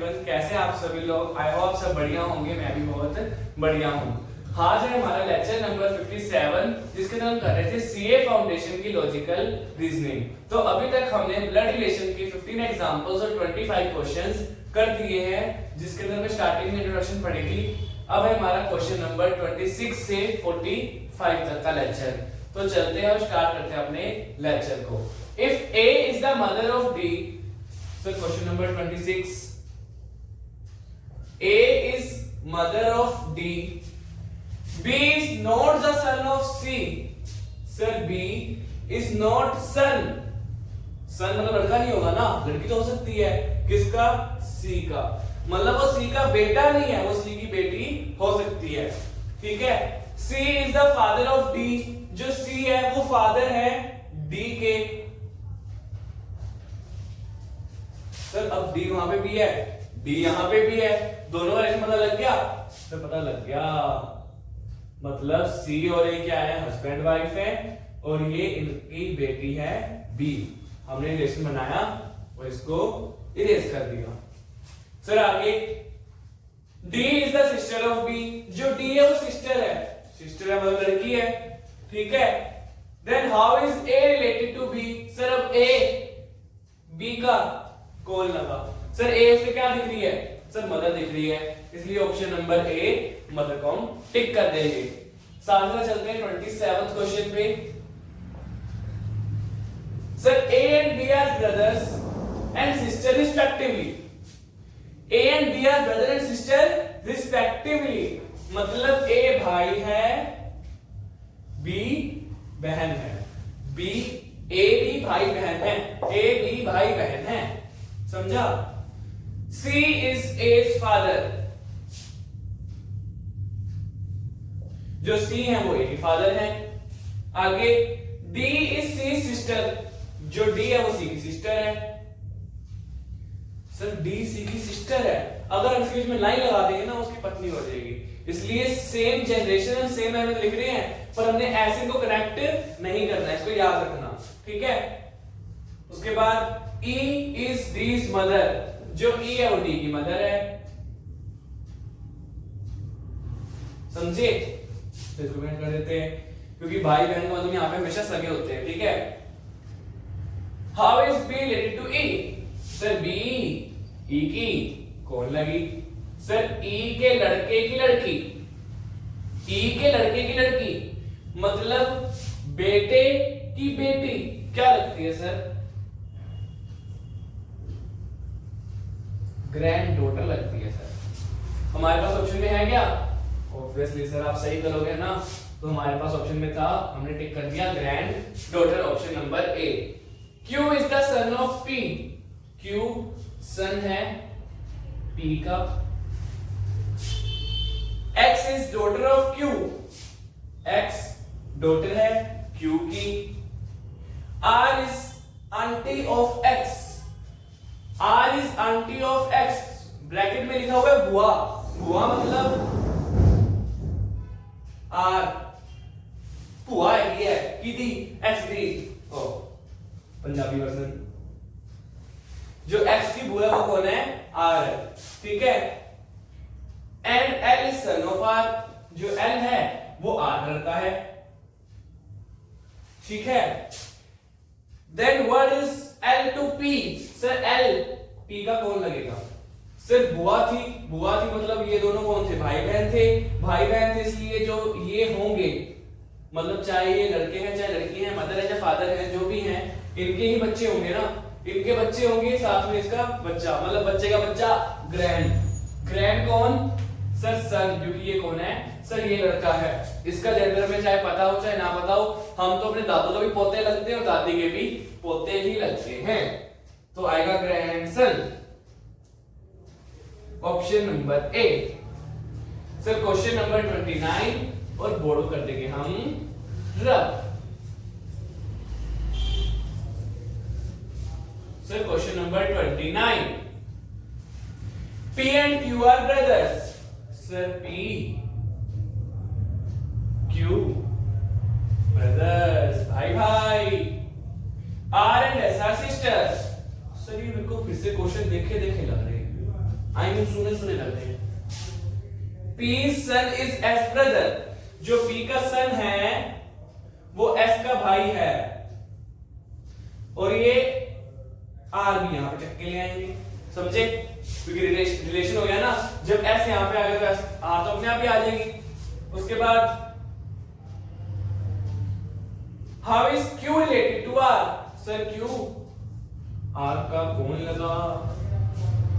Everyone, कैसे आप सभी लोग? आई होप सब बढ़िया होंगे, मैं भी बहुत बढ़िया हूँ। आज है हमारा लेक्चर नंबर 57 जिसके अंदर हम कर रहे थे सीए फाउंडेशन की लॉजिकल रीजनिंग। तो अभी तक हमने ब्लड रिलेशन की 15 एग्जांपल्स और 25 क्वेश्चंस कर दिए हैं, जिसके अंदर में स्टार्टिंग में इंट्रोडक्शन पढ़ी थी। अब है हमारा क्वेश्चन नंबर 26 से 45 तक का लेक्चर। तो चलते हैं और स्टार्ट करते हैं अपने लेक्चर को। If A is the mother of D, so question number 26, A is mother of D, B is not the son of C, sir B is not son, son मतलब लड़का नहीं होगा ना, लड़की तो हो सकती है, किसका? C का, मतलब वो C का बेटा नहीं है, वो C की बेटी हो सकती है, ठीक है। C is the father of D, जो C है वो फादर है D के। सर अब D वहां पे भी है, D यहां पे भी है, दोनों का रिलेशन पता लग गया? सर पता लग गया, मतलब C और A क्या है? हस्बैंड वाइफ है, और ये इनकी बेटी है B। हमने रिलेशन बनाया और इसको इरेज कर दिया। सर आगे, D is the sister of B, जो D है वो सिस्टर है, सिस्टर है मतलब लड़की है, ठीक है। Then how is A related to B? Sir अब A B का कौन लगा? सर ए उससे क्या दिख रही है? सर मदर दिख रही है, इसलिए ऑप्शन नंबर ए मदर को हम टिक कर देंगे। साथ में चलते हैं 27th क्वेश्चन पे। Sir A and B are brothers and sister respectively, A and B are brother and sister respectively, मतलब ए भाई है, बी बहन है, बी ए बी भाई बहन है, ए बी भाई बहन है, समझा। C is A's father, जो C है वो A की फादर है। आगे D is C's sister, जो D है वो C की सिस्टर है। सर D C की सिस्टर है, अगर हम इसमें लाइन लगा देंगे ना उसकी पत्नी हो जाएगी, इसलिए सेम जनरेशन हम सेम एम लिख रहे हैं, पर हमने ऐसे को कनेक्ट नहीं करना है, इसको याद रखना, ठीक है। उसके बाद E is D's mother, जो E है वो D की मदर है, समझे? तो इसको कमेंट कर देते हैं, क्योंकि भाई बहन का मतलब यहाँ पे हमेशा सगे होते हैं, ठीक है। How is B related to E? Sir B E की कौन लगी? सर E के लड़के की लड़की, E के लड़के की लड़की, मतलब बेटे की बेटी क्या लगती है? सर ग्रैंड डॉटर लगती है। सर हमारे पास ऑप्शन में है क्या? ऑब्वियसली सर आप सही करोगे ना, तो हमारे पास ऑप्शन में था, हमने टिक कर दिया grand daughter, option number A. Q is the son of P, Q सन है P का। X is daughter of Q, X daughter है Q की। R is aunty of X, R is aunty of X, bracket में लिखा हुआ है बुआ, बुआ मतलब R, बुआ ये है किदी X दी, ओ पंजाबी वर्जन, जो X की बुआ है वो कौन है? R है, ठीक है। And L is son of R, जो L है वो R लड़का है, ठीक है। Then what is L to P? Sir L P का कौन लगेगा? सर बुआ थी, बुआ थी मतलब ये दोनों कौन थे? भाई बहन थे, भाई बहन थे, इसलिए जो ये होंगे, मतलब चाहे ये लड़के हैं चाहे लड़की हैं, मदर है चाहे फादर है, जो भी हैं इनके ही बच्चे होंगे ना, इनके बच्चे होंगे, साथ में इसका बच्चा, मतलब बच्चे का बच्चा ग्रैंड, ग्रैंड कौन? सर सन, क्योंकि ये कौन है? सर ये लड़का है, इसका जेंडर में चाहे पता हो चाहे ना पता हो, हम तो अपने दादू का भी पोते लगते हैं और दादी के भी पोते ही लगते हैं, तो आएगा ग्रैंडसन, ऑप्शन नंबर ए। सर क्वेश्चन नंबर 29 और बोर्ड कर देंगे हम रब। Sir question number 29, P and Q are brothers, sir P Q brothers भाई भाई, R and S are sisters। Sir ये मेरे को फिर से क्वेश्चन देखे देखे लग रहे हैं, आई मीन सुने सुने लगते हैं। P son is S brother, जो P का सन है वो S का भाई है, और ये R भी यहां पे चक्के ले आएंगे, समझे? क्योंकि रिलेशन हो गया ना, जब S यहां पे आ गया तो R तो अपने आप ही आ जाएगी। उसके बाद how is Q related to R? Sir Q R का कौन लगा?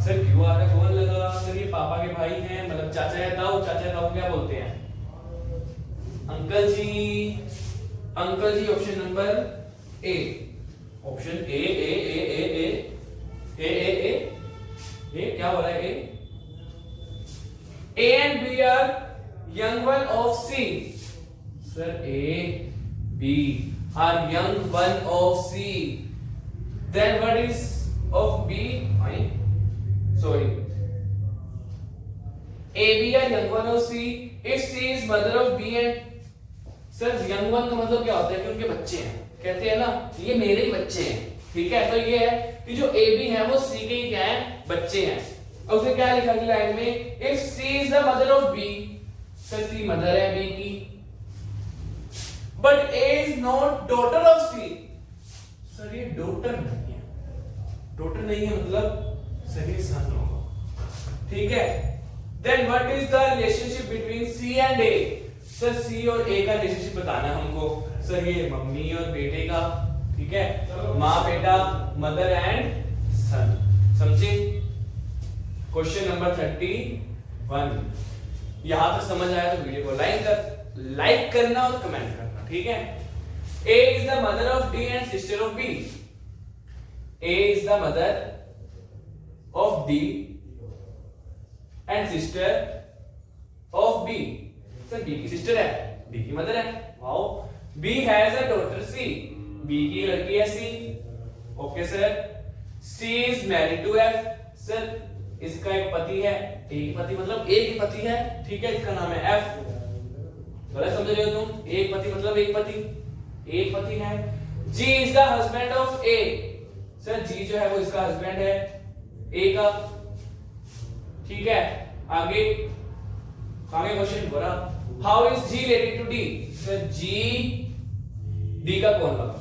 सर Q R का कौन लगा? सर ये पापा के भाई हैं, मतलब चाचा या ताऊ। चाचा ताऊ क्या बोलते हैं? Uncle ji. Uncle ji option number A, option A A A A A A A A A क्या हो रहा है? A and B are young one of C. Sir A B are young one of C, then what is of B? Sorry, A B are young one of C if C is mother of B and sir young one का मतलब क्या होता है कि उनके बच्चे हैं, कहते हैं ना ये मेरे ही बच्चे हैं, ठीक है? तो ये है कि जो A B है वो C के ही क्या है? बच्चे हैं। और उसे क्या लिखा है लाइन में? if C is the mother of B, sir C mother है B की, but A is not daughter of C। Sir ये डॉटर नहीं है, डॉटर नहीं है मतलब सर ये सन होगा, ठीक है? Then what is the relationship between C and A? Sir C और A का रिलेशनशिप बताना है हमको। सर ये मम्मी और बेटे का, ठीक है? माँ बेटा, मदर एंड सन, समझे? Question number 31। यहां तक समझ आया तो वीडियो को लाइक करना और कमेंट करना, ठीक है? A is the mother of D and sister of B. A is the mother of D and sister of B. Sir B की सिस्टर है, D की मदर है। Wow. B has a daughter C. B की लड़की है C। Okay sir. C is married to F. Sir इसका एक पति है, एक पति मतलब एक ही पति है, ठीक है? इसका नाम है F। गलत समझ रहे हो तुम? एक पति मतलब एक पति, एक पति है। G is the husband of A. Sir G जो है वो इसका हस्बैंड है A का, ठीक है? आगे क्वेश्चन बोला how is G related to D? Sir G D का कौन लगा?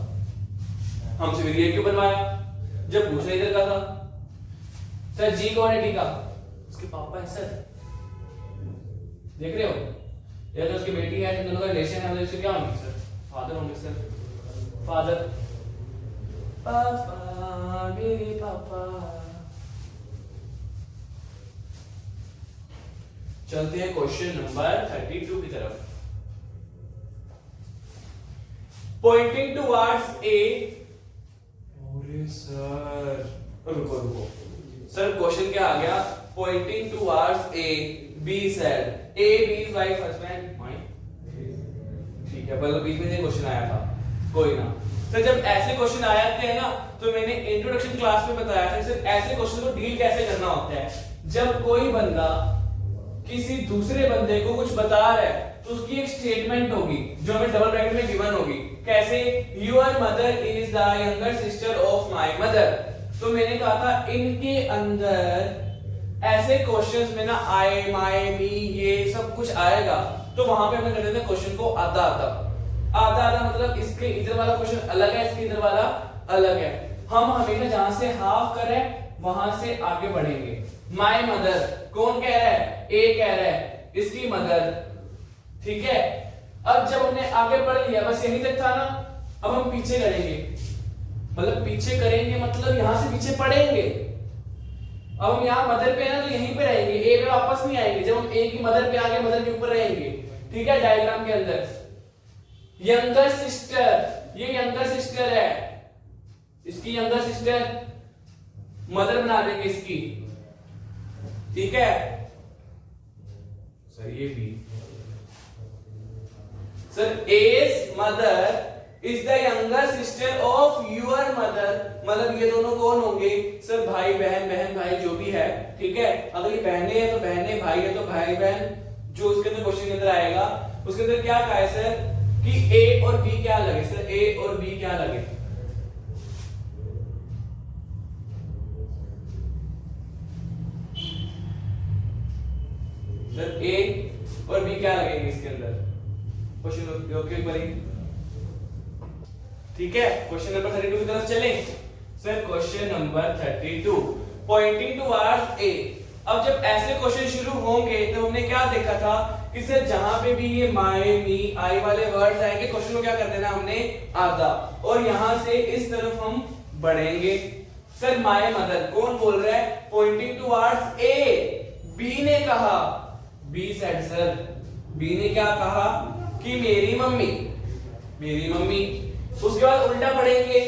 हमसे वीडियो क्यों बनवाया जब पूछना इधर का था? सर G कौन है D का? उसके पापा है सर, देख रहे हो? या तो उसकी बेटी है, दोनों का रिलेशन है, मतलब इससे क्या होंगे? सर फादर होंगे सर, फादर। पापा मेरे पापा। चलते हैं क्वेश्चन नंबर 32 की तरफ। Pointing towards a. अरे सर रुको रुको सर, क्वेश्चन क्या आ गया? Pointing towards A be said A B wife husband. ठीक है, मतलब बीच में से क्वेश्चन आया था, कोई ना। तो जब ऐसे क्वेश्चन आए थे ना, तो मैंने इंट्रोडक्शन क्लास में बताया था सर ऐसे क्वेश्चन को डील कैसे करना होता है। जब कोई बंदा किसी दूसरे बंदे को कुछ बता रहा है तो उसकी एक स्टेटमेंट होगी जो हमें डबल ब्रैकेट में गिवन होगी। कैसे? Your mother is the younger sister of my mother. तो मैंने कहा था इनके अंदर ऐसे क्वेश्चंस में ना आई, माय, मी, ये सब कुछ आएगा, तो वहां पे हमें कर देते हैं क्वेश्चन को आधा आधा मतलब इसके इधर वाला क्वेश्चन अलग है, इसके इधर वाला अलग है। हम हमेशा जहां से हाफ करें वहां से आगे बढ़ेंगे। माय मदर कौन कह रहा है? ए कह रहा है, इसकी मदर, ठीक है? अब जब हमने आगे बढ़ लिया, बस यही तक था ना, अब हम पीछे करेंगे, मतलब पीछे करेंगे मतलब यहां से पीछे पढ़ेंगे। अब हम यहाँ मदर पे है ना, तो यहीं पे रहेंगे, ए पे वापस नहीं आएंगे। जब हम ए की मदर पे आगे मदर के ऊपर रहेंगे, ठीक है? डायग्राम के अंदर यंगर सिस्टर, ये यंगर सिस्टर है, इसकी यंगर सिस्टर मदर बना देंगे इसकी, ठीक है? सर ये B, sir as mother is the younger sister of your mother, मतलब ये दोनों कौन होंगे? सर भाई बहन, बहन भाई जो भी है, ठीक है? अगर ये बहनें हैं तो बहनें, भाई है तो भाई बहन। जो उसके अंदर क्वेश्चन के अंदर आएगा उसके अंदर क्या कहा है सर कि ए और बी क्या लगे? सर ए और बी क्या लगे? सर ए और बी क्या लगेंगे इसके अंदर, क्वेश्चन ओके बनेंगे। ठीक है, क्वेश्चन नंबर 32 की तरफ चलें। Sir question number 32 pointing towards a. अब जब ऐसे क्वेश्चन शुरू होंगे तो हमने क्या देखा था कि सर जहां पे भी ये माय मी आई वाले वर्ड्स आएंगे क्वेश्चन को क्या कर देना हमने आधा, और यहां से इस तरफ हम बढ़ेंगे। सर माय मदर कौन बोल रहा है, पॉइंटिंग टुवर्ड्स ए, बी ने कहा, बी सेड सर, बी ने क्या कहा कि मेरी मम्मी, मेरी मम्मी। उसके बाद उल्टा पढ़ेंगे,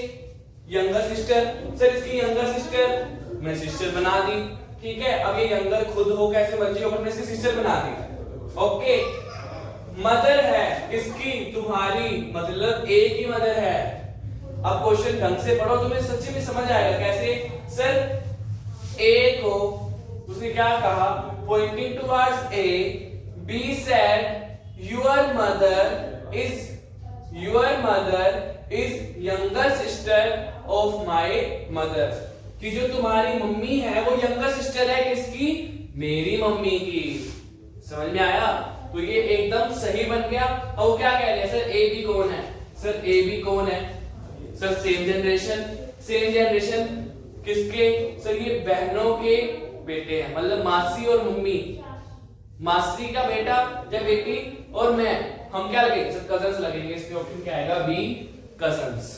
यंगर सिस्टर, सर इसकी यंगर सिस्टर मैं सिस्टर बना दी। ठीक है, अब ये यंगर खुद हो कैसे मर्जी हो, मैंने इसकी सिस्टर बना दी। ओके, मदर है किसकी, तुम्हारी, मतलब ए की मदर है। अब क्वेश्चन ढंग से पढ़ो तुम्हें सच्ची में समझ आएगा कैसे। सर ए को उसने क्या कहा, pointing towards a, be said your mother is younger sister of my mother, कि जो तुम्हारी मम्मी है वो यंगर सिस्टर है किसकी, मेरी मम्मी की। समझ में आया, तो ये एकदम सही बन गया। और क्या कह रहे हैं सर, ए बी कौन है, सर ए बी कौन है, sir same generation, same generation किसके, सर ये बहनों के बेटे हैं, मतलब मासी और मम्मी, मासी का बेटा जब बेटी और मैं, हम क्या लगेंगे सर कजन्स लगेंगे। इसके ऑप्शन क्या आएगा, बी कजन्स।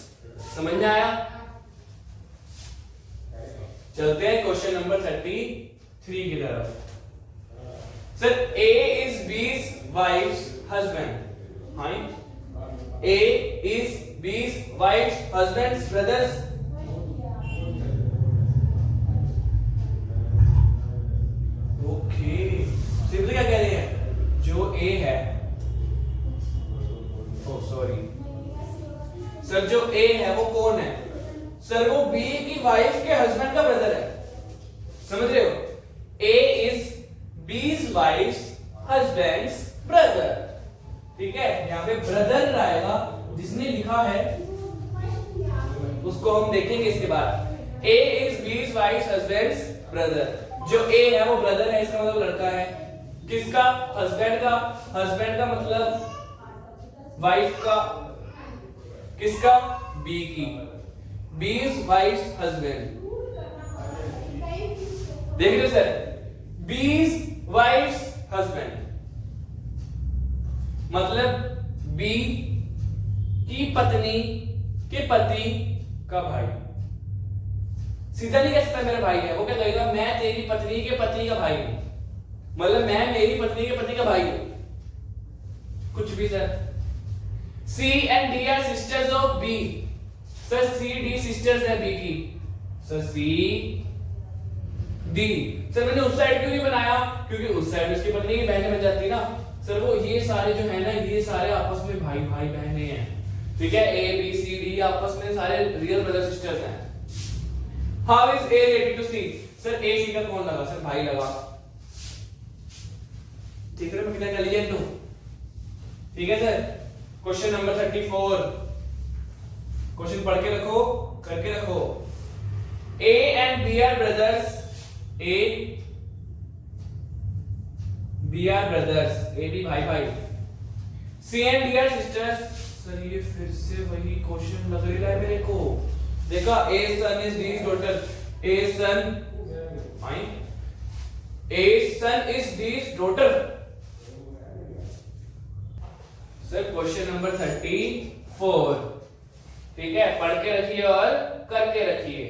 समझ में आया, चलते हैं क्वेश्चन नंबर 33 की तरफ। Sir A is B's wife's husband, हाँ, A is B's wife's husband's brother's, okay, simply क्या कह रहे हैं, जो A है, ओ सॉरी सर, जो A है वो कौन है, सर वो B की वाइफ के हस्बैंड का ब्रदर है। समझ रहे हो, A is B's wife's husband's brother। ठीक है, यहाँ पे ब्रदर आएगा, जिसने लिखा है उसको हम देखेंगे इसके बाद। A is B's wife's husband's brother, जो A है वो ब्रदर है, इसका मतलब लड़का है, किसका, हस्बैंड का, हस्बैंड का मतलब वाइफ का, किसका, B की, B's wife's husband। देख रहे हो सर, B's wife's husband मतलब B की पत्नी के पति का भाई। सीधा नहीं कह सकता मेरा भाई है, वो क्या कहेगा, मैं तेरी पत्नी के पति का भाई हूं, मतलब मैं मेरी पत्नी के पति का भाई हूं, कुछ भी sir. C and D are sisters of B, sir C D sisters है B की, सर C D, सर मैंने उस साइड क्यों नहीं बनाया, क्योंकि उस साइड उसकी पत्नी की बहन बन जाती ना। सर वो ये सारे जो है ना, ये सारे आपस में भाई भाई बहनें हैं। ठीक है, A B C D आपस में सारे रियल ब्रदर सिस्टर्स हैं। How is A related to C, sir A C का कौन लगा, सर भाई लगा। ठीक है, मैं कितना कर लिया तू। ठीक है सर, क्वेश्चन नंबर 34, क्वेश्चन पढ़ के रखो, करके रखो। A and B are brothers, A B are brothers, A B भाई भाई, C and D are sisters। Sir ये फिर से वही क्वेश्चन लग रहा है मेरे को। देखा, A son is D's daughter, A son is D's daughter। Sir question number 34, ठीक है, पढ़ के रखिए और करके रखिए।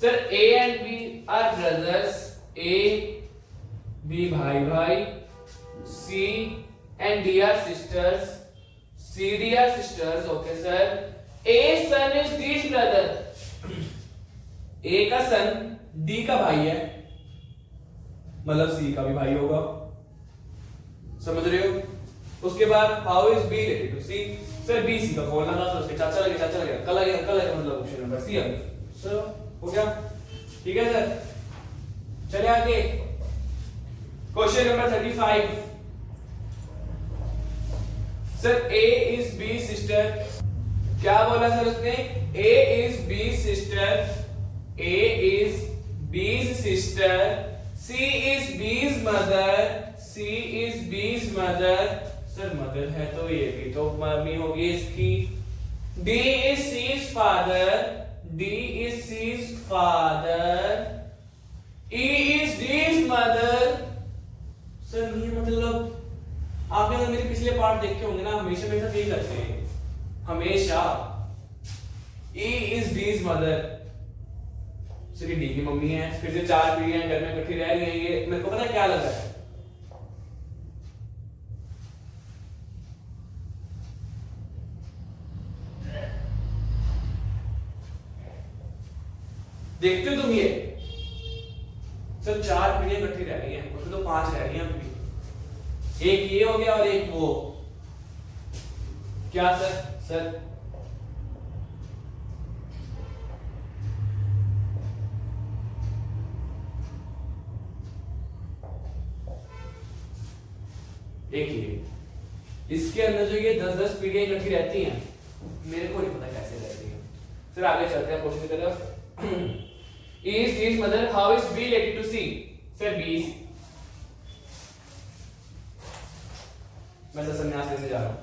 Sir A and B are brothers, A B भाई भाई, C and D are sisters, C D are sisters। Okay sir, A son is D's brother, A का सन D का भाई है, मतलब C का भी भाई होगा। समझ रहे हो, उसके बाद how is B related to C, sir B C का कौन लगा, तो उसके चाचा लगे, कल लगेगा मतलब ऑप्शन नंबर C है। सर हो गया, ठीक है सर, चलिए आगे question number 35। Sir A is B sister, क्या बोला सर उसने, A is B sister, A is B's sister, C is B's mother, C is B's mother, sir mother है तो ये भी तो मम्मी होगी इसकी। D is C's father, D is C's father. E is D's mother, sir ये मतलब आपने अगर मेरे पिछले पार्ट देखे होंगे ना, हमेशा मेरे साथ यही करते हैं हमेशा। E is D's mother, sir ये डी की मम्मी है, फिर से 4 पीढ़ियां घर में इकट्ठी रह रही हैं। ये मेरे को पता है क्या लग रहा है, देखते हो तुम ये, सर 4 पीढ़ियां इकट्ठी रह रही हैं, उसमें तो 5 रह रही हैं अभी। एक ये हो गया और एक वो, क्या सर? सर एक ये, इसके अंदर जो ये 10-10 पीढ़ियां इकट्ठी रहती हैं, मेरे को नहीं पता कैसे रहती हैं। सर आगे चलते हैं क्वेश्चन की तरफ। Is his mother, how is B related to C? Sir B is, मैं सर संन्यास लेने जा रहा हूँ।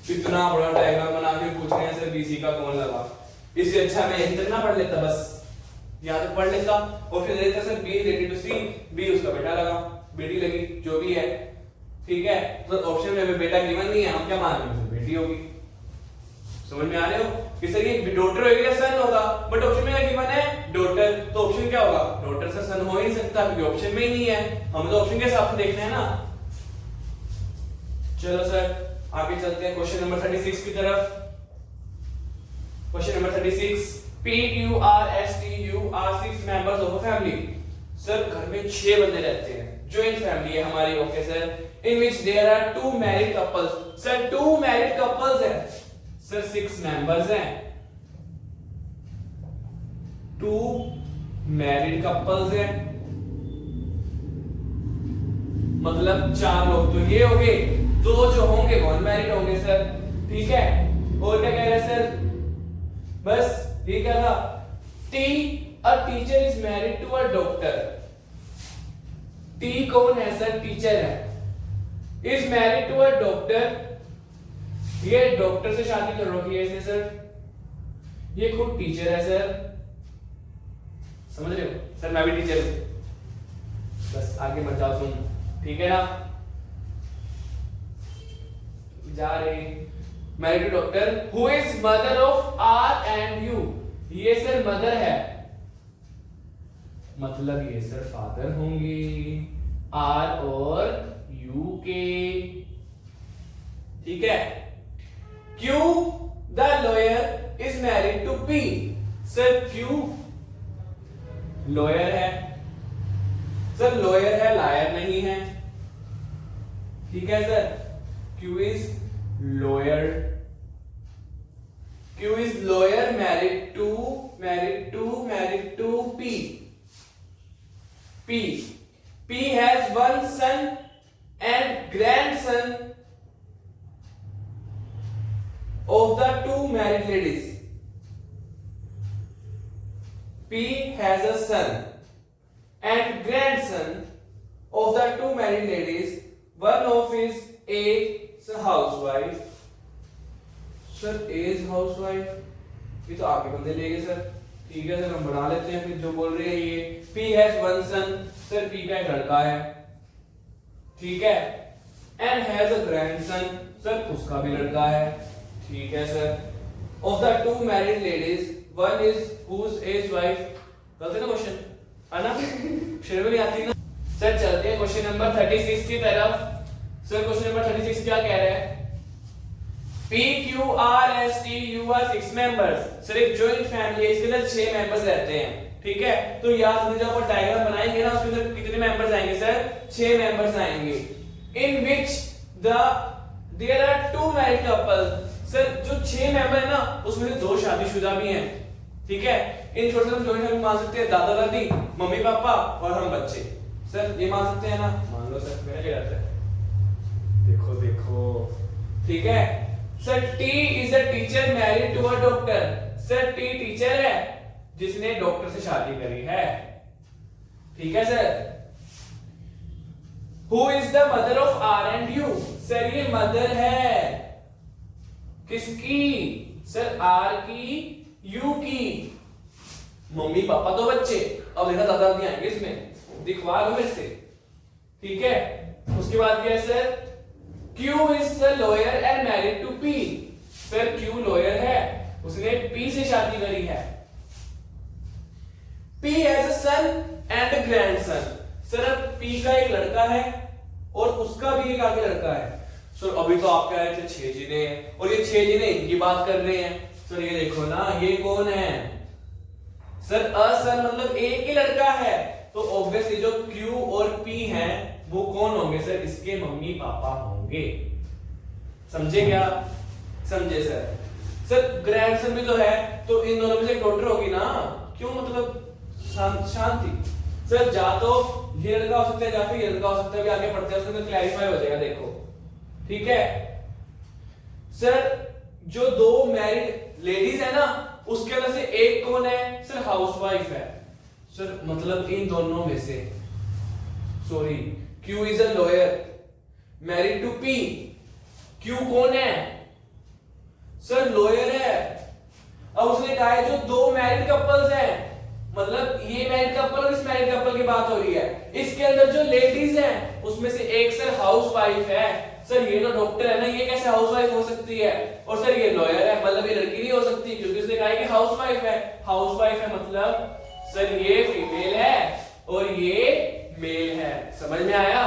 इतना बड़ा डायग्राम बना के पूछ रहे हैं सर BC का कौन लगा, इससे अच्छा मैं यहीं तक ना पढ़ लेता, बस यहाँ तक पढ़ लेता और फिर देता sir B related to C, B उसका बेटा लगा, बेटी लगी, जो भी है, ठीक है। तो ऑप्शन में बेटा गिवन नहीं है, हम क्या मान रहे हैं, बेटी होगी। समझ में आ रहे हो कि सर ये डॉटर होगी या सन होगा, बट ऑप्शन में क्या गिवन है, डॉटर, तो ऑप्शन क्या होगा, डॉटर से सन हो ही नहीं सकता क्योंकि ऑप्शन में ही नहीं है, हमें तो ऑप्शन के हिसाब से देखना है ना। चलो सर आगे चलते हैं क्वेश्चन नंबर 36 की तरफ। Question number 36, P Q R S T U are 6 members of a family। Sir घर में 6 बंदे रहते हैं, ज्वाइंट फैमिली है हमारी, okay sir. In which there are 2 married couples, sir 2 married couples हैं, सर 6 मेंबर्स हैं, 2 मैरिड कपल्स हैं, मतलब 4 लोग तो ये हो गए, 2 जो होंगे वो अनमैरिड होंगे सर, ठीक है। और क्या कह रहे हैं सर, बस ये क्या था, T a teacher is married to a doctor. T कौन है सर, टीचर है, is married to a doctor, ये डॉक्टर से शादी कर रखी है इसने सर, ये खुद टीचर है सर, समझ रहे हो सर, मैं भी टीचर हूं, बस आगे मत जाओ तुम, ठीक है ना। जा रहे married to doctor who is mother of R and U, ये सर मदर है, मतलब ये सर फादर होंगे आर और यू के, ठीक है। Q the lawyer is married to P, sir Q lawyer है, सर लॉयर है, लायर नहीं है, ठीक है sir. Q is lawyer, Q is lawyer married to P, P has 1 son and grandson of the 2 married ladies। P has a son and grandson of the 2 married ladies, one of is a housewife, sir A is housewife, ये तो आगे बंदे लेंगे sir, ठीक है sir हम बढ़ा लेते हैं, फिर जो बोल रहे हैं ये P has 1 son, sir P का एक लड़का है, ठीक है, and has a grandson, sir उसका भी लड़का है, ठीक है sir. of the 2 married ladies, one is whose is wife, गलत है ना क्वेश्चन, है ना, शेर में नहीं आती ना। सर चलते हैं क्वेश्चन नंबर 36 की तरफ। सर क्वेश्चन नंबर 36 क्या कह रहे हैं, P Q R S T U are 6 members, sir एक जॉइंट फैमिली है, इसके अंदर 6 मेंबर्स रहते हैं, ठीक है। तो याद रखिए जब आप डायग्राम बनाएंगे ना, उसके अंदर कितने मेंबर्स आएंगे सर, 6 मेंबर्स आएंगे। in which there are 2 married couples, sir जो 6 मेंबर है ना उसमें से 2 शादीशुदा भी हैं, ठीक है। इन छोटे हम जॉइंट फैमिली मान सकते हैं, दादा दादी, मम्मी पापा और हम बच्चे, सर ये मान सकते हैं ना, मान लो सर, मेरा क्या रहता है, देखो देखो, ठीक है। Sir T is a teacher married to a doctor, sir T teacher है जिसने डॉक्टर से शादी करी है, ठीक है sir. Who is the mother of R and U? Sir ये मदर है किसकी? सर आर की, यू की। मम्मी पापा तो बच्चे, अब देखा दादा दादी आएंगे इसमें, दिखवा लो मेरे से, ठीक है। उसके बाद क्या है sir? Q is the lawyer and married to P. Sir Q lawyer है, उसने P से शादी करी है। P has a son and a grandson. Sir अब P का एक लड़का है और उसका भी एक आगे लड़का है। सर अभी तो आप कह रहे थे 6 जिने हैं और ये 6 जिने इनकी बात कर रहे हैं। सर ये देखो ना, ये कौन है? सर अ सन मतलब एक ही लड़का है, तो ऑब्वियसली जो Q और P हैं वो कौन होंगे? सर इसके मम्मी पापा होंगे। समझे क्या? समझे सर। सर ग्रैंडसन भी तो है, तो इन दोनों में से डॉटर होगी ना। क्यों? मतलब शांति। सर जा तो ये लड़का हो सकता है, या फिर ये लड़का हो सकता है, भी आगे पढ़ते हैं उसके अंदर क्लैरिफाई हो जाएगा, देखो, ठीक है। सर जो 2 मैरिड लेडीज है ना, उसके अंदर से एक कौन है? सर हाउसवाइफ है। सर मतलब इन दोनों में से, sorry, Q is a lawyer married to P. Q कौन है? सर लॉयर है। अब उसने कहा है जो 2 मैरिड कपल्स हैं, मतलब ये मैरिड कपल और इस मैरिड कपल की बात हो रही है, इसके अंदर जो लेडीज हैं उसमें से एक सर हाउसवाइफ है। सर ये तो डॉक्टर है ना, ये कैसे हाउसवाइफ हो सकती है? और सर ये लॉयर है, मतलब ये लड़की नहीं हो सकती, क्योंकि उसने कहा है कि हाउसवाइफ है। हाउसवाइफ है मतलब सर ये फीमेल है और ये मेल है। समझ में आया?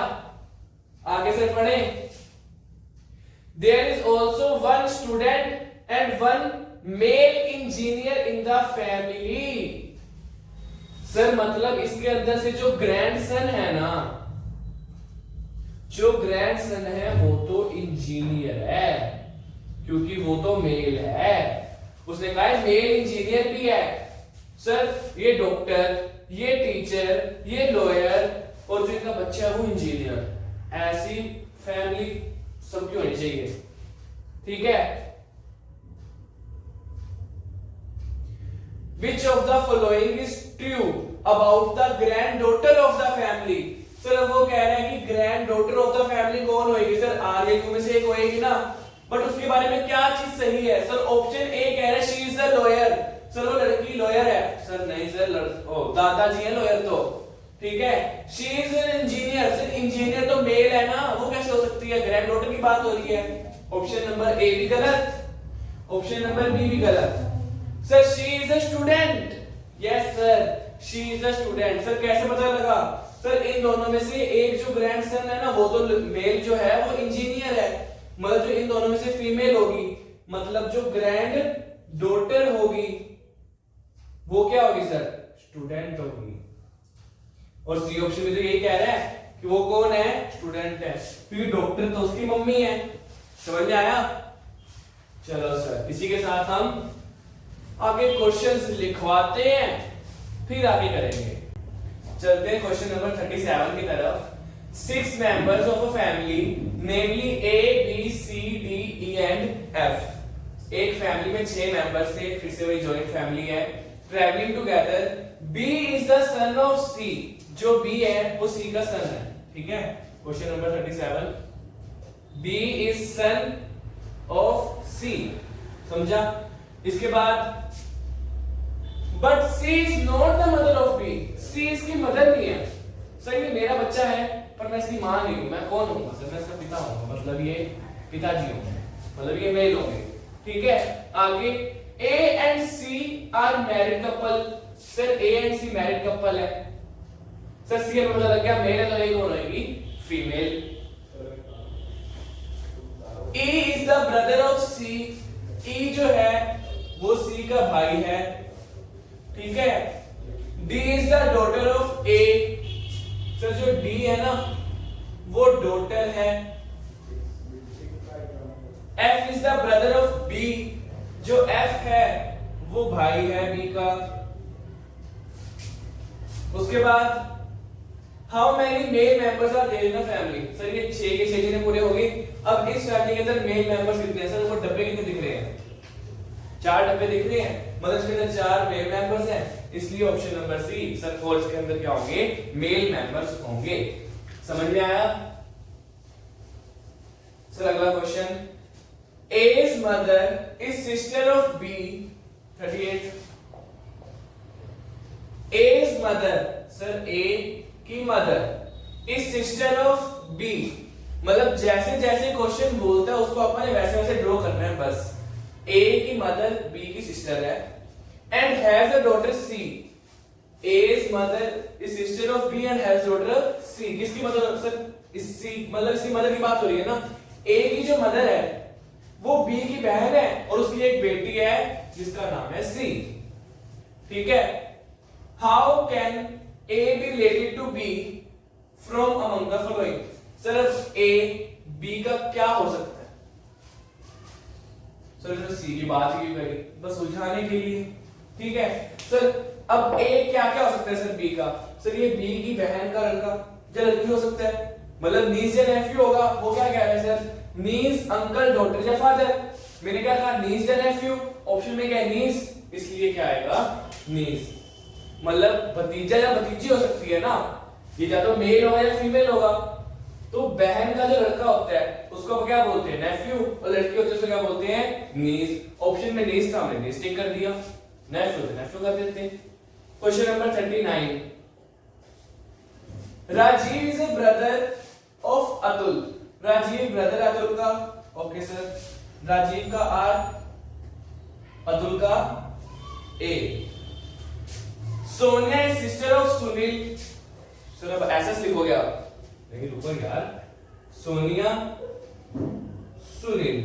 आगे से पढ़े। There is also one student and one male engineer in the family. Sir मतलब इसके अंदर से जो ग्रैंडसन है ना, जो ग्रैंडसन है वो तो इंजीनियर है, क्योंकि वो तो मेल है। उसने कहा है मेल इंजीनियर भी है। सर ये डॉक्टर, ये टीचर, ये लॉयर और जो इनका बच्चा है वो इंजीनियर। ऐसी फैमिली सबकी होनी चाहिए, ठीक है। Which of the following is true about the granddaughter of the family? Sir वो कह रहे हैं कि grand daughter of the family कौन होगी? सर आगे में से एक होगी ना, बट उसके बारे में क्या चीज सही है? सर ऑप्शन ए कह रहा है she is the lawyer. Sir वो लड़की लॉयर है। सर नहीं सर, दादाजी है लॉयर तो, ठीक है। She is an engineer. Sir engineer तो मेल है ना, वो कैसे हो सकती है? ग्रैंड डॉटर की बात हो रही है। ऑप्शन नंबर ए भी गलत, ऑप्शन नंबर बी भी गलत। Sir she is a student. Yes sir, she is a student. Sir कैसे पता लगा? सर इन दोनों में से एक जो ग्रैंडसन है ना, वो तो मेल जो है वो इंजीनियर है, मतलब जो इन दोनों में से फीमेल होगी, मतलब जो ग्रैंड डॉटर होगी वो क्या होगी? सर स्टूडेंट होगी। और सी ऑप्शन में तो यही कह रहा है कि वो कौन है? स्टूडेंट है, क्योंकि डॉक्टर तो उसकी मम्मी है। समझ में आया? चलो सर, इसी के साथ हम आगे क्वेश्चंस लिखवाते हैं, फिर आगे करेंगे। चलते हैं क्वेश्चन नंबर 37 की तरफ। 6 members of a family, namely A, B, C, D, E and F. एक फैमिली में 6 मेंबर्स थे, फिर से वही जॉइंट फैमिली है। Travelling together, B is the son of C. जो B है वो C का सन है, ठीक है। Question number 37, B is son of C, समझा? इसके बाद but C is not the mother of B. C इसकी मदर नहीं है। सर ये मेरा बच्चा है पर मैं इसकी मां नहीं हूं, मैं कौन हूँ? सर मैं इसका पिता हूँ, मतलब ये पिताजी होंगे, मतलब ये मेल होंगे, ठीक है। आगे A and C are married couple. Sir A and C married couple है। सर C में पता लग गया मेल है, तो ये कौन होगी? Female. E is the brother of C. E जो है वो C का भाई है, ठीक है। D is the daughter of A. Sir जो D है ना वो डॉटर है। F is the brother of B. जो F है वो भाई है B का। उसके बाद how many male members are there in a family? Sir ये 6 के 6 जिन्हें पूरे हो गए। अब इस फैमिली के अंदर मेल मेंबर्स कितने हैं? सर वो डब्बे कितने दिख रहे हैं? 4 डब्बे दिख रहे हैं, मतलब इसके अंदर 4 मेल मेंबर्स हैं, इसलिए ऑप्शन नंबर सी सर फोर्स के अंदर क्या होंगे? मेल मेंबर्स होंगे। समझ में आया? सर अगला question, A's mother is sister of B. 38. A's mother, sir A की mother is sister of B. मतलब जैसे जैसे क्वेश्चन बोलता है उसको अपने वैसे वैसे ड्रॉ करना है बस। A की मदर B की सिस्टर है and has a daughter C. A's mother is sister of B and has daughter C. किसकी मदर सर? इस C मतलब इसकी मदर की बात हो रही है ना। A की जो मदर है वो B की बहन है और उसकी एक बेटी है जिसका नाम है C। ठीक है। How can A be related to B from among the following? Sir A B का क्या हो सकता है? सर C की बात ही करी बस उलझाने के लिए। ठीक है सर, अब A क्या क्या हो सकता है सर B का? सर ये B की बहन का लड़का या लड़की हो सकता है, मतलब नीस या नेफ्यू होगा। वो क्या कह रहा है सर? नीस, अंकल, डॉटर या फादर। मैंने क्या कहा? नीस या नेफ्यू। ऑप्शन में क्या है? नीस, इसलिए क्या आएगा? नीस। मतलब भतीजा या भतीजी हो सकती है ना, ये या तो मेल होगा या फीमेल होगा। तो बहन का जो लड़का होता है उसको क्या बोलते हैं? नेफ्यू, और लड़की होती है उसको क्या बोलते हैं? नीस। ऑप्शन में नीस था, हमने नीस टिक कर दिया, नेफ्यू तो नेफ्यू कर देते हैं। Question number 39, Rajiv is a brother of Atul. Rajiv brother Atul का, ओके सर, राजीव का आर, अतुल का A. Sonia is sister of Sunil. Sir अब ऐसा लिखोगे आप? नहीं रुको यार, Sonia Sunil.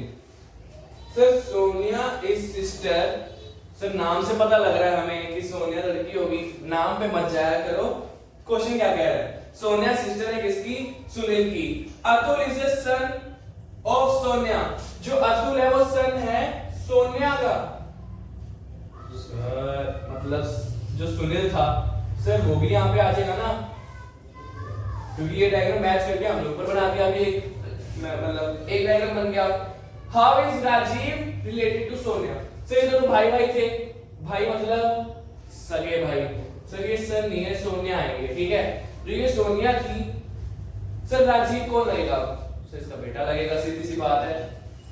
Sir Sonia is sister, sir नाम से पता लग रहा है हमें कि सोनिया लड़की होगी, नाम पे मत जाया करो। क्वेश्चन क्या कह रहा है? सोनिया सिस्टर है किसकी? सुनील की। Atul is a son of Sonia. जो अतुल है वो सन है सोनिया का। सर मतलब जो सुनील था सर वो भी यहाँ पे आ जाएगा ना, क्योंकि ये डायग्राम मैच करके हमने ऊपर बना दिया। अभी मतलब एक डायग्राम बन गया। How is Rajiv related to Sonia? Sir ये दोनों भाई भाई थे, भाई मतलब सगे भाई। सर ये सर नहीं है, सोनिया आएंगे। ठीक है, जो ये सोनिया थी, सर राजीव कौन लगेगा? सर इसका बेटा लगेगा, सीधी सी बात है।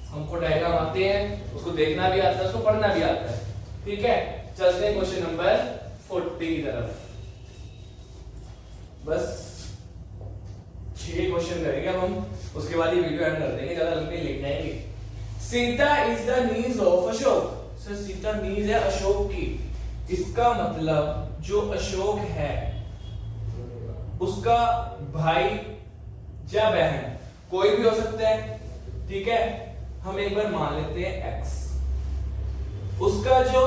हमको डायग्राम आते हैं, उसको देखना भी आता है, उसको पढ़ना भी आता है। ठीक है, चलते हैं क्वेश्चन नंबर 40 की तरफ। बस 6 क्वेश्चन करेंगे अब हम, उसके बाद ये वीडियो एंड कर देंगे, ज्यादा लंबी लिख जाएंगे। Sita is the niece of Ashok. Sir Sita niece है अशोक की। इसका मतलब जो अशोक है उसका भाई या बहन कोई भी हो सकता है। ठीक है, हम एक बार मान लेते हैं एक्स। उसका जो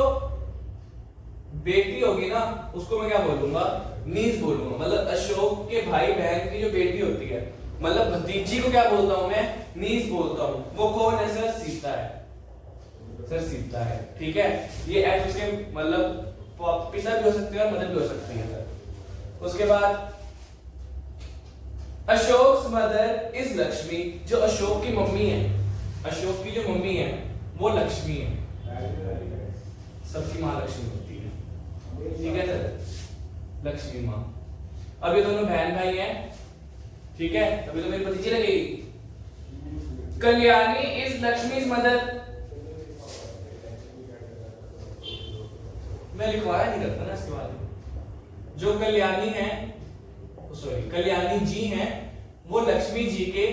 बेटी होगी ना उसको मैं क्या बोलूंगा? नीस बोलूंगा। मतलब अशोक के भाई बहन की जो बेटी होती है, मतलब भतीजी को क्या बोलता हूं मैं? नीस बोलता हूं। वो कौन है सर? सीता है। सर सीता है। ठीक है, ये एक्स उसके मतलब पिता भी हो सकते हैं और मदर भी हो सकती है सर। उसके बाद अशोक मदर इज लक्ष्मी। जो अशोक की मम्मी है, अशोक की जो मम्मी है वो लक्ष्मी है। सबकी माँ लक्ष्मी होती है। ठीक है सर, लक्ष्मी माँ। अब ये दोनों बहन भाई हैं। ठीक है, अभी तो मेरी भतीजी लगेगी। Kalyani is Lakshmi mother. मैं लिखवाया नहीं करता ना इसके बाद। जो कल्याणी है, सॉरी कल्याणी जी हैं, वो लक्ष्मी जी के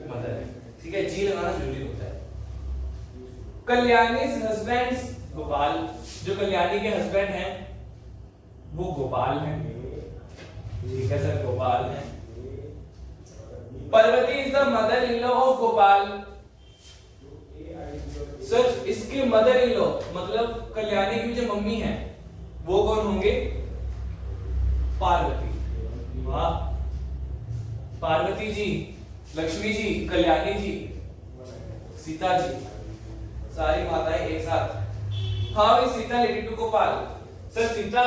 मदर है। ठीक है, जी लगाना जरूरी होता है। कल्याणी हस्बैंड गोपाल। जो कल्याणी के हस्बैंड हैं वो गोपाल हैं। ठीक है सर, गोपाल हैं। Parvati is the mother in law of Gopal. Sir इसके मदर इन लॉ मतलब कल्याणी की जो मम्मी है वो कौन होंगे? पार्वती। वाह, पार्वती जी, लक्ष्मी जी, कल्याणी जी, सीता जी, सारी माताएं एक साथ। How is Sita related to Gopal? Sir Sita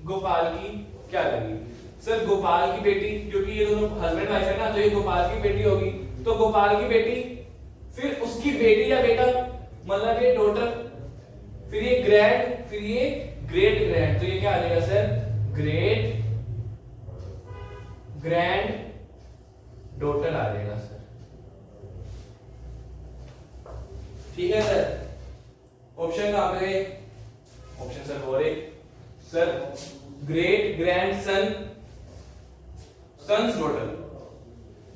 Gopal की क्या लगी? सर गोपाल की बेटी, क्योंकि ये दोनों हस्बैंड वाइफ है ना, तो ये गोपाल की बेटी होगी। तो गोपाल की बेटी, फिर उसकी बेटी या बेटा, मतलब ये डॉटर, फिर ये ग्रैंड, फिर ये ग्रेट ग्रैंड। तो ये क्या आ जाएगा सर? ग्रेट ग्रैंड डॉटर आ जाएगा सर। ठीक है सर, ऑप्शन कहां पे गए? ऑप्शन सर हो रहे sir great grand son sons daughter,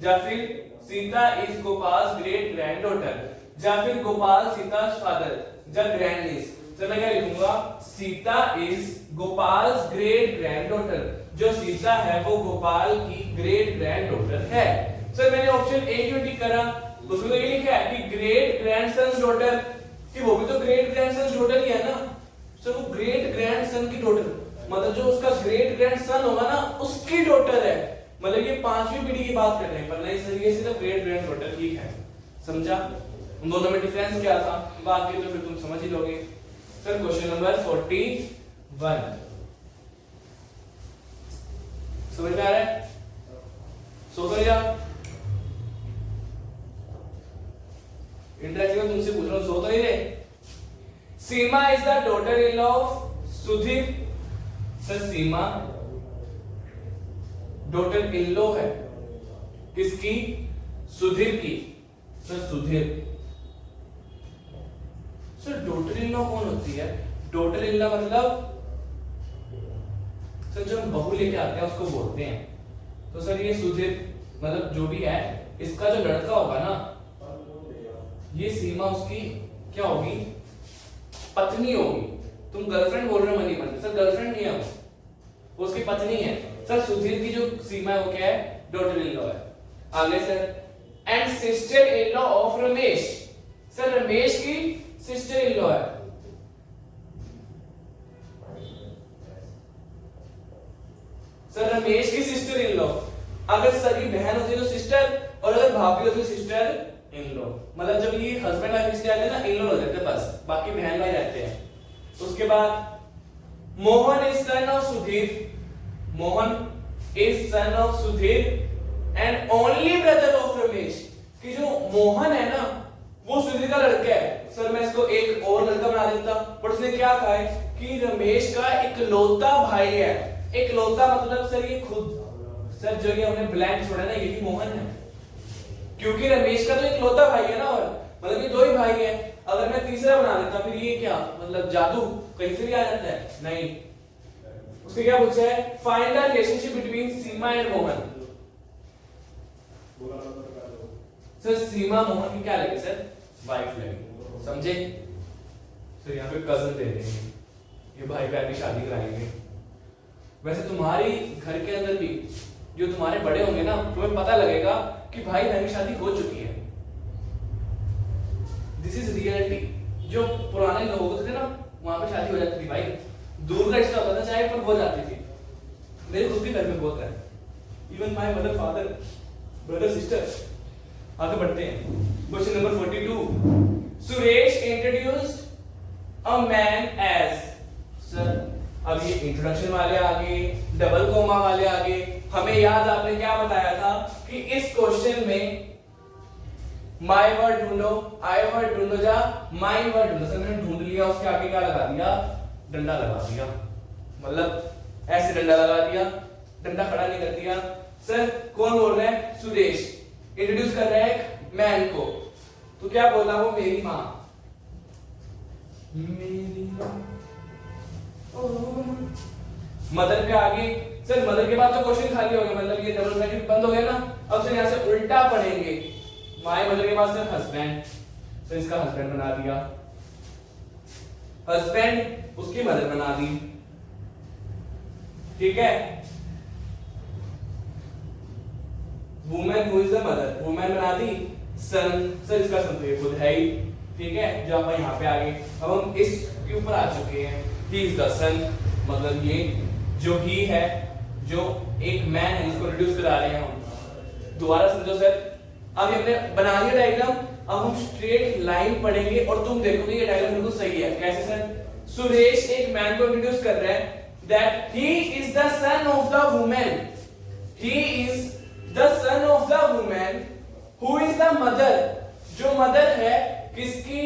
या फिर Sita is Gopal great grand daughter, या फिर गोपाल सीता फादर, या ग्रैंड नीस। सर मैं क्या लिखूंगा? Sita is Gopal great grand daughter, जो सीता है वो गोपाल की ग्रेट ग्रैंड डॉटर है। सर मैंने ऑप्शन ए क्यों टिक करा? उसमें तो ये लिखा है कि ग्रेट ग्रैंडसन्स डॉटर, कि वो भी तो ग्रेट ग्रैंडसन्स डॉटर ही है ना। सर वो ग्रेट ग्रैंडसन की डॉटर, मतलब जो उसका ग्रेट ग्रैंडसन होगा ना उसकी डॉटर है, मतलब ये 5वीं पीढ़ी की बात कर रहे हैं, पर नहीं सर ये सिर्फ ग्रेट ग्रैंड डॉटर ही है। समझा? उन दोनों में डिफरेंस क्या था? बाकी तो फिर तुम समझ ही लोगे। सर क्वेश्चन नंबर 41 समझ में आ रहा है? सो कर जा इंटरेक्टिव तुमसे पूछ रहा हूं, सो तो नहीं रहे। Seema is the daughter in law of Sudhir. Sir Seema daughter in law है किसकी? सुधीर की। Sir Sudhir. Sir daughter in law कौन होती है? डॉटर इन लॉ मतलब सर जो हम बहू लेके आते हैं उसको बोलते हैं। तो सर ये सुधीर मतलब जो भी है इसका जो लड़का होगा ना, ये सीमा उसकी क्या होगी? पत्नी होगी। तुम गर्लफ्रेंड बोल रहे हो मनी मन, सर गर्लफ्रेंड नहीं है वो उसकी पत्नी है। सर सुधीर की जो सीमा है वो क्या है? डॉटर इन लॉ है। आगे sir and sister in law of Ramesh. Sir Ramesh की सिस्टर इन लॉ है। सर रमेश की सिस्टर इन लॉ, अगर सगी बहन होती है तो सिस्टर, और अगर भाभी होती है सिस्टर इन लॉ। मतलब जब ये हस्बैंड वाइफ रिश्ते आते हैं ना, इन लॉ हो जाते हैं बस, बाकी बहन भाई रहते हैं। उसके बाद Mohan is son of Sudhir. Mohan is son of Sudhir and only brother of Ramesh. कि जो मोहन है ना वो सुधीर का लड़का है। सर मैं इसको एक और लड़का बना देता, पर उसने क्या कहा है कि रमेश का इकलौता भाई है। इकलौता मतलब सर ये खुद, सर जो ये हमने ब्लैंक छोड़ा ना यही मोहन है, क्योंकि रमेश का तो इकलौता भाई है ना, और मतलब ये दो ही भाई है। अगर मैं तीसरा बना देता फिर ये क्या मतलब जादू कहीं से भी आ जाता है? नहीं। उसके क्या पूछा है? Find the relationship between Seema and Mohan. Sir Seema Mohan की क्या लगे सर? वाइफ लगे। समझे? सर यहाँ पे कजन दे रहे हैं, ये भाई बहन की शादी कराएंगे। वैसे तुम्हारी घर के अंदर भी जो तुम्हारे बड़े होंगे ना, तुम्हें पता लगेगा कि भाई बहन की शादी हो चुकी है। This is reality. जो पुराने लोग होते थे ना वहां पे शादी हो जाती थी भाई, दूर का रिश्ता होता था चाहे, पर हो जाती थी। मेरे खुद के घर में बहुत है, even my mother father brother sister. आगे बढ़ते हैं। Question number 42 Suresh introduced a man as. Sir अब ये इंट्रोडक्शन वाले आगे, डबल कोमा वाले आगे। हमें याद आपने क्या बताया था कि इस क्वेश्चन में माय वर्ड ढूंढो, आई वर्ड ढूंढो, जा माय वर्ड ढूंढो। सर मैंने ढूंढ लिया, उसके आगे क्या लगा दिया? डंडा लगा दिया, मतलब ऐसे डंडा लगा दिया, डंडा खड़ा नहीं कर दिया। सर कौन बोल रहा है? सुरेश इंट्रोड्यूस कर रहा है एक मैन को, तो क्या बोला वो? मेरी माँ। मेरी माँ मदर के आगे। सर मदर के बाद तो क्वेश्चन खाली हो गया, मतलब ये डबल ब्रैकेट बंद हो गया ना। अब सर यहाँ से उल्टा पढ़ेंगे। माय मदर के बाद सर हस्बैंड, सर इसका हस्बैंड बना दिया। हस्बैंड उसकी मदर बना दी, ठीक है। Women who is the mother, women बना दी। सन, सर इसका सन तो ये खुद है ही, ठीक है, जो आप यहाँ पे आगे। अब हम इसके ऊपर आ चुके हैं। ही इज द सन, मतलब ये जो ही है, जो एक मैन है जिसको रिड्यूस करा रहे हैं हम। दोबारा समझो सर, अब हमने बना लिया डायग्राम, अब हम स्ट्रेट लाइन पढ़ेंगे और तुम देखोगे ये डायग्राम बिल्कुल सही है। कैसे सर? सुरेश एक मैन को इंट्रोड्यूस कर रहा है that he is the son of the women. He is the son of the women who is the mother, जो मदर है किसकी?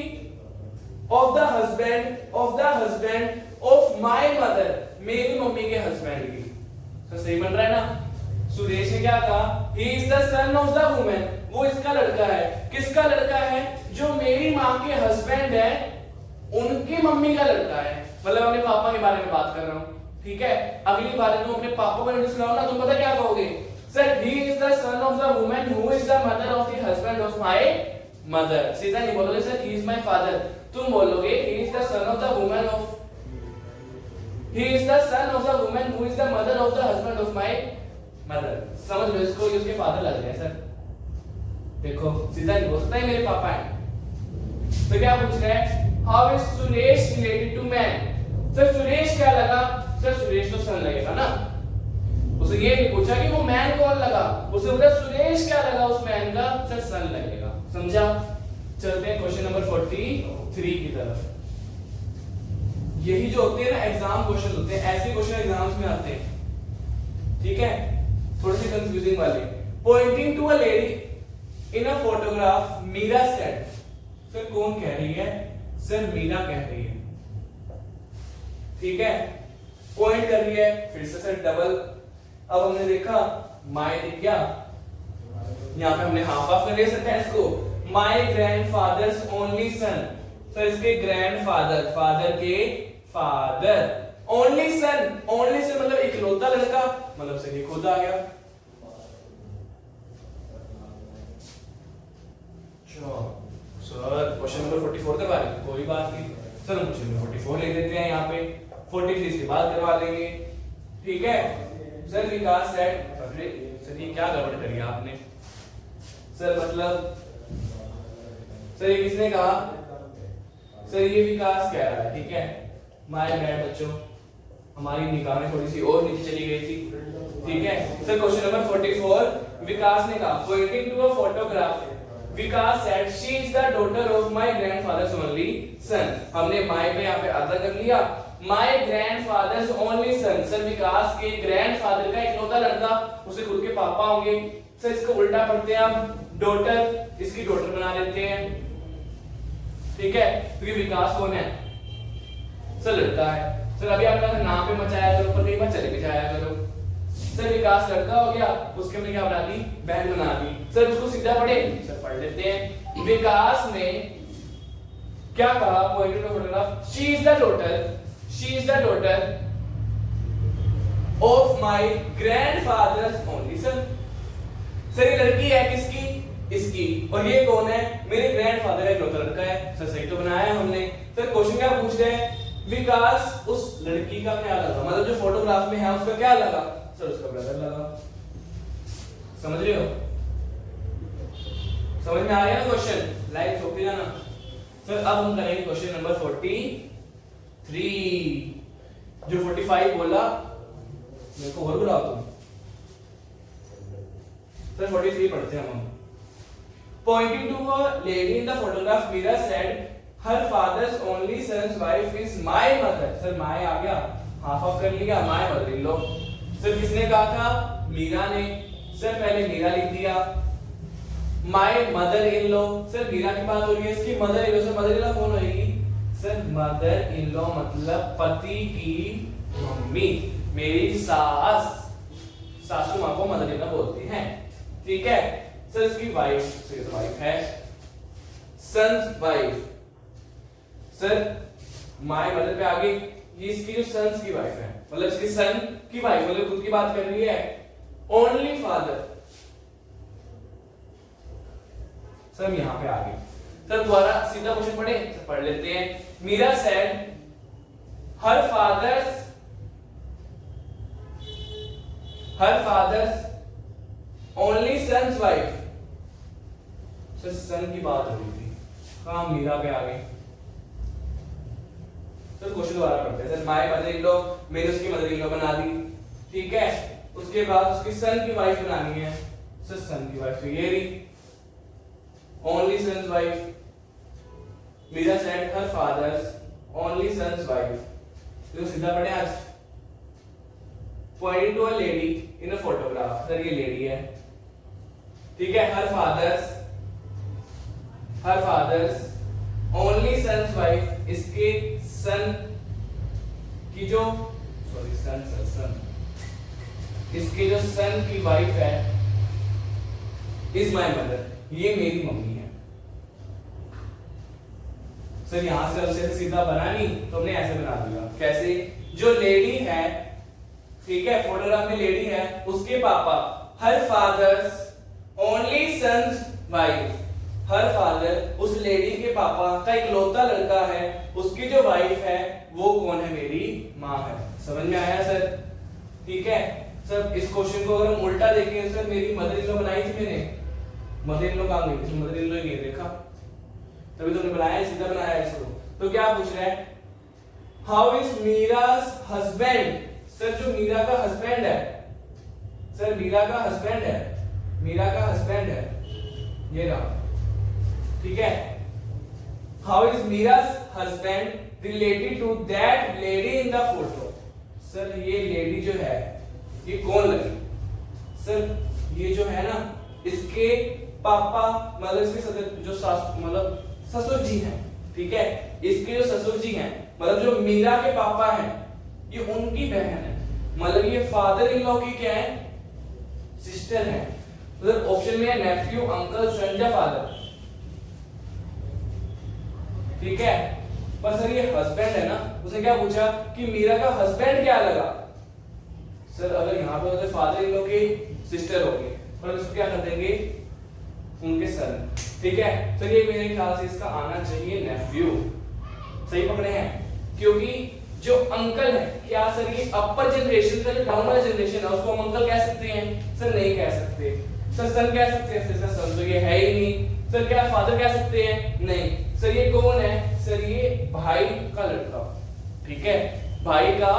Of the husband, of the husband of my mother, मेरी mummy के husband की। तो सही बन रहा है ना? सुरेश ने क्या कहा, he is the son of the women, वो इसका लड़का है। किसका लड़का है? जो मेरी माँ के हस्बैंड है उनकी मम्मी का लड़का है। मतलब अपने पापा के बारे में बात कर रहा हूँ, ठीक है। अगली बार तुम अपने पापा को इंट्रोड्यूस कराओ ना, तुम पता क्या कहोगे, sir he is the son of the women who is the mother of the husband of my mother. सीधा नहीं बोलोगे sir he is my father, तुम बोलोगे he is the son of the women of, he is the son of the woman who is the mother of the husband of my mother। समझ लो इसको, ये उसके father लग रहे हैं sir. देखो सीधा नहीं बोल सकता, मेरे पापा हैं। तो क्या पूछ रहा है, how is Suresh related to man? Sir Suresh क्या लगा? सर सुरेश तो सन लगेगा ना। उसे ये नहीं पूछा कि वो मैन कौन लगा, उसे बोला सुरेश क्या लगा उस मैन का, सर सन लगेगा। समझा? चलते हैं क्वेश्चन नंबर 43 की तरफ। यही जो होते हैं ना एग्जाम क्वेश्चन होते हैं, ऐसे क्वेश्चन एग्जाम्स में आते हैं, ठीक है, थोड़े से कंफ्यूजिंग वाले। Pointing to a lady in a photograph Meera said. Sir कौन कह रही है? सर मीरा कह रही है, ठीक है। पॉइंट कर रही है, फिर से सर डबल। अब हमने देखा माय दिख गया, यहां पे हमने हाफ हाफ कर लिया सेंटेंस को। My grandfather's only son, sir इसके ग्रैंडफादर, फादर के father, only son, only say मतलब इकलौता लड़का, मतलब से ये खुद आ गया। सर क्वेश्चन नंबर 44 करवा लेंगे, कोई बात नहीं सर, हम क्वेश्चन नंबर 44 ले लेते हैं, यहाँ पे 43 इसके बाद करवा लेंगे, ठीक है। सर विकास सेड, सर ये क्या गड़बड़ करी आपने? सर मतलब सर ये किसने कहा? सर ये विकास कह रहा है, ठीक है। माय बैड बच्चों, हमारी निगाहें थोड़ी सी और नीचे चली गई थी, ठीक है। सर क्वेश्चन नंबर 44 विकास ने कहा, pointing to a photograph Vikas said she is the daughter of my grandfather's only son. हमने माय पे यहाँ पे आधा कर लिया, my grandfather's only son. Sir Vikas के ग्रैंडफादर का इकलौता लड़का, उसे खुद के पापा होंगे। सर इसको उल्टा पढ़ते हैं हम, डॉटर इसकी डॉटर बना लेते हैं, ठीक है, क्योंकि विकास कौन है? सर लड़का है। सर अभी आपका नाम पे मचाया करो, पर कई बार चले भी जाया करो। सर विकास लड़का हो गया, उसके हमने क्या बना दी? बहन बना दी। सर उसको सीधा पढ़े, सर पढ़ लेते हैं। विकास ने क्या कहा? Pointed to photograph, she is the daughter, she is the daughter of my grandfather's only son. Sir ये लड़की है किसकी? इसकी। और ये कौन है? मेरे ग्रैंडफादर का इकलौता लड़का है। सर सही तो बनाया है हमने। सर क्वेश्चन क्या पूछ रहे हैं? विकास उस लड़की का क्या लगा, मतलब जो फोटोग्राफ में है उसका क्या लगा? सर उसका ब्रदर लगा। समझ रहे हो? समझ में आ गया ना क्वेश्चन? लाइक ठोक जाना। सर अब हम करेंगे क्वेश्चन नंबर 43। जो 45 बोला मेरे को और बुलाओ तुम। सर 43 पढ़ते हैं हम। Pointing to a lady in the photograph, Mira said, her father's only son's wife is my mother। Sir my आ गया, हाफ ऑफ कर लिया, my mother in law। Sir किसने कहा था? मीरा ने। सर पहले मीरा लिख दिया, my mother in law। Sir Meera की बात हो रही है, इसकी mother in law. Sir mother in law कौन होगी? सर मदर इन लॉ मतलब पति की मम्मी, मेरी सास, सासू माँ को मदर इन लॉ बोलते हैं, ठीक है। सर इसकी वाइफ, सर तो वाइफ है, son's wife. Sir my mother पे आगे ये इसकी जो सन्स की वाइफ है, मतलब इसकी सन की वाइफ, मतलब खुद की बात कर रही है। ओनली फादर, सर यहां पे आगे। सर दोबारा सीधा क्वेश्चन पढ़े, सर पढ़ लेते हैं। Meera said her father's only son's wife. Sir son की बात हो रही थी, कहां मीरा पे आ गई। सर क्वेश्चन दोबारा पढ़ते हैं। Sir my mother in law, मैंने उसकी मदर इन लॉ बना दी, ठीक है। उसके बाद उसकी सन की वाइफ बनानी है। सर सन की वाइफ तो ये रही, only son's wife. Meera said her father's only son's wife. तो सीधा पढ़े आज। Pointing to a lady in a photograph. Sir ये लेडी है, ठीक है। Her father's only son's wife, इसके सन की जो सन इसके जो सन की वाइफ है इज माय मदर, ये मेरी मम्मी है। सर यहां से हमसे सीधा बना नहीं तो हमने ऐसे बना दिया। कैसे? जो लेडी है, ठीक है, फोटोग्राफ में लेडी है, उसके papa, her father's only son's wife, her father उस लेडी के पापा का इकलौता लड़का है, उसकी जो वाइफ है वो कौन है? मेरी माँ है। समझ में आया सर? ठीक है सर। इस क्वेश्चन को अगर हम उल्टा देखें, सर मेरी मदर इन लॉ बनाई थी मैंने, मदर इन लॉ कहां गई? मदर इन लॉ नहीं देखा, तभी तुमने बनाया, सीधा बनाया इसको। तो क्या पूछ रहा है? How is Meera's husband? Sir जो मीरा का हस्बैंड है, सर मीरा का हस्बैंड है, मीरा का हस्बैंड है ये रहा, ठीक है। How is Meera's husband related to that lady in the photo? Sir ये लेडी जो है ये कौन लगी? सर ये जो है ना, इसके पापा मतलब इसके जो मतलब ससुर जी हैं, ठीक है, इसके जो ससुर जी हैं मतलब जो मीरा के पापा हैं ये उनकी बहन है, मतलब ये फादर इन लॉ की क्या है? सिस्टर है। मतलब ऑप्शन में है नेफ्यू, अंकल, सन या फादर, ठीक है। पर सर ये हस्बैंड है ना, उसने क्या पूछा कि मीरा का हस्बैंड क्या लगा? सर अगर यहाँ पे होते फादर इन लॉ के सिस्टर होगी, पर इसको क्या कर देंगे? उनके सन, ठीक है। सर ये मेरे ख्याल से इसका आना चाहिए नेफ्यू। सही पकड़े हैं? क्योंकि जो अंकल है, क्या सर ये अपर जनरेशन का जो डाउन वाला जनरेशन है उसको हम अंकल कह सकते हैं? सर नहीं कह सकते। सर सन कह सकते हैं? सर सन तो ये है ही नहीं। सर क्या फादर कह सकते हैं? नहीं। सर ये कौन है? सर ये भाई का लड़का, ठीक है, भाई का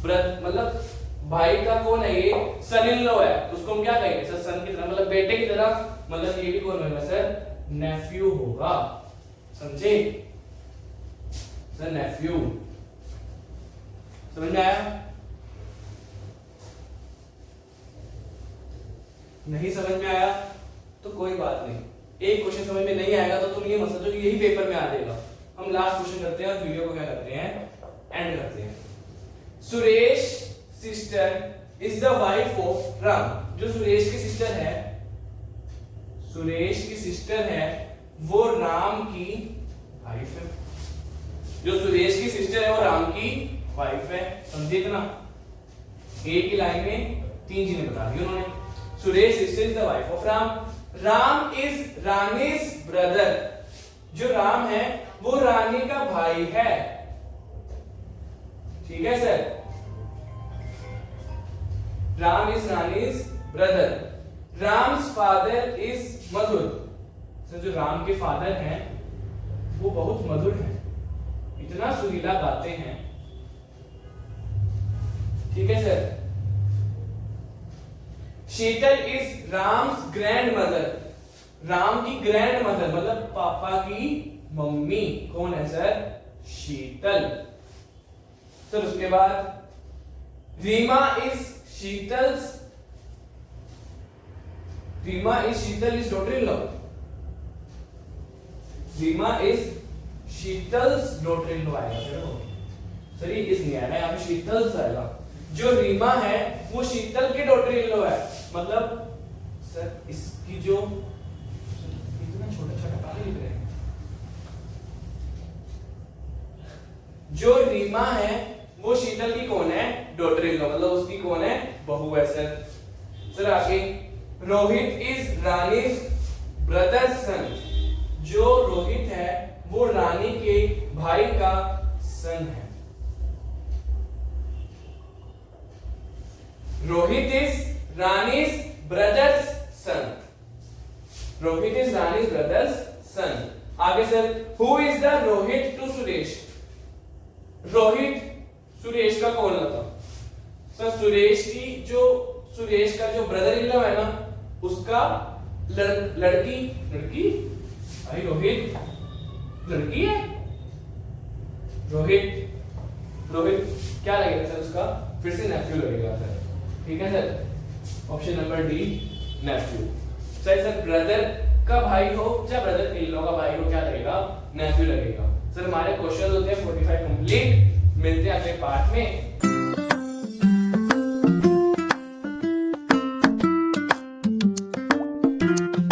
ब्रदर, मतलब भाई का कौन है? ये सन इन लॉ है, उसको हम क्या कहेंगे? सर सन की तरह, मतलब बेटे की तरह, मतलब ये भी कौन होगा? सर नेफ्यू होगा, समझे? सर नेफ्यू। समझ में आया? नहीं समझ में आया तो कोई बात नहीं, एक क्वेश्चन समझ में नहीं आएगा तो तुम ये मत सोचो कि यही पेपर में आ जाएगा। हम लास्ट क्वेश्चन करते हैं और वीडियो को क्या करते हैं? एंड करते हैं। Suresh sister is the wife of Ram. जो सुरेश की सिस्टर है, सुरेश की सिस्टर है, वो राम की वाइफ है। जो सुरेश की सिस्टर है वो राम की वाइफ है। समझे इतना? एक ही लाइन में तीन चीजें बता दी उन्होंने। Suresh sister is the wife of Ram. Ram is Rani's brother. जो राम है वो रानी का भाई है, ठीक है sir. Ram is Rani's brother. Ram's father is Madhur. Sir जो राम के फादर हैं वो बहुत मधुर हैं, इतना सुरीला गाते हैं, ठीक है sir. Sheetal is Ram's grand mother. Ram की ग्रैंड मदर मतलब पापा की मम्मी कौन है सर? शीतल। सर उसके बाद Reema is Sheetal's, Reema is Sheetal is daughter in law. Reema is Sheetal's daughter in law आएगा सर ये इस नहीं आएगा, यहाँ पे शीतल्स आएगा। जो रीमा है वो शीतल के डॉटर इन लॉ है, मतलब सर इसकी जो इतना छोटा छोटा काहे लिख रहे हैं? जो रीमा है वो शीतल की कौन है? डॉटर इन लॉ, मतलब उसकी कौन है? बहू है सर। सर आगे रोहित इज रानी's ब्रदर सन। जो रोहित है वो रानी के भाई का सन है। Rohit is Rani's brother's son. Rohit is Rani's brother's son. आगे sir who is the Rohit to Suresh. Rohit Suresh का कौन लगा? सर सुरेश की जो सुरेश का जो ब्रदर इन लॉ है ना उसका लड़की भाई रोहित लड़की है। रोहित क्या लगेगा सर उसका? फिर से नेफ्यू लगेगा सर, ठीक है sir. Option number D nephew. Sir brother का भाई हो या ब्रदर इन लॉ का भाई हो क्या लगेगा? नेफ्यू लगेगा। सर हमारे क्वेश्चन होते हैं 45 कंप्लीट। मिलते हैं अगले पार्ट में। है।